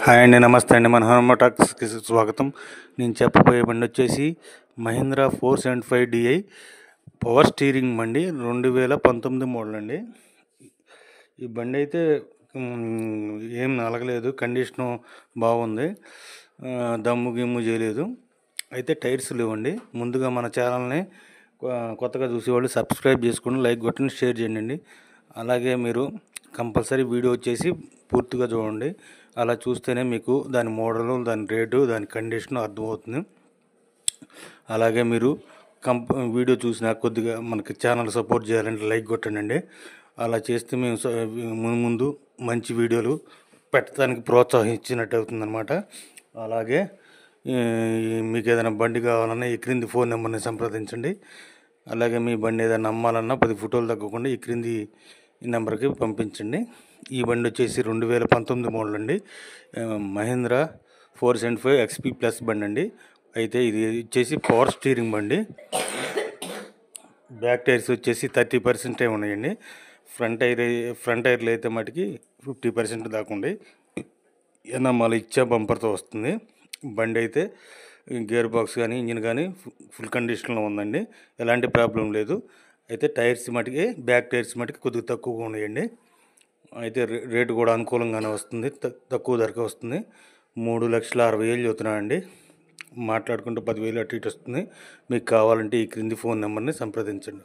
Hi అండి, నమస్తే అండి. మన హనుమ టాక్స్కి స్వాగతం. నేను చెప్పబోయే బండి వచ్చేసి మహీంద్రా 475 DI పవర్ స్టీరింగ్ బండి, 2019 మోడల్ అండి. ఈ బండి అయితే ఏం నలగలేదు, కండిషను బాగుంది, దమ్ము గిమ్ము చేయలేదు. అయితే టైర్స్ లేవండి. ముందుగా మన ఛానల్ని కొత్తగా చూసేవాళ్ళు సబ్స్క్రైబ్ చేసుకుని లైక్ కొట్టండి, షేర్ చేయండి. అలాగే మీరు కంపల్సరీ వీడియో వచ్చేసి పూర్తిగా చూడండి. అలా చూస్తేనే మీకు దాని మోడలు, దాని రేటు, దాని కండిషన్ అర్థమవుతుంది. అలాగే మీరు వీడియో చూసినా కొద్దిగా మనకి ఛానల్ సపోర్ట్ చేయాలంటే లైక్ కొట్టండి. అలా చేస్తే మేము ముందు మంచి వీడియోలు పెట్టడానికి ప్రోత్సహించినట్టు అవుతుందన్నమాట. అలాగే మీకు ఏదైనా బండి కావాలన్నా ఈ క్రింది ఫోన్ నెంబర్ని సంప్రదించండి. అలాగే మీ బండి ఏదైనా అమ్మాలన్నా 10 ఫోటోలు తగ్గకుండా ఈ క్రింది నెంబర్కి పంపించండి. ఈ బండి వచ్చేసి 2019 మోడల్ అండి. మహీంద్రా 475 XP ప్లస్ బండి అండి. అయితే ఇది వచ్చేసి పవర్ స్టీరింగ్ బండి. బ్యాక్ టైర్స్ వచ్చేసి 30% ఉన్నాయండి. ఫ్రంట్ టైర్లు అయితే మటుకి 50% దాకా ఉండి ఎనమాల ఇచ్చా బంపర్తో వస్తుంది. బండి అయితే గేర్ బాక్స్ కానీ ఇంజిన్ కానీ ఫుల్ కండిషన్లో ఉందండి, ఎలాంటి ప్రాబ్లం లేదు. అయితే టైర్స్ మటుకి బ్యాక్ టైర్స్ మటుకి కొద్దిగా తక్కువగా ఉన్నాయండి. అయితే రేటు కూడా అనుకూలంగానే వస్తుంది, తక్కువ ధరకే వస్తుంది. 3,60,000 చెబుతున్నానండి. మాట్లాడుకుంటే 10,000 అటు ఇటు వస్తుంది. మీకు కావాలంటే ఈ క్రింది ఫోన్ నెంబర్ని సంప్రదించండి.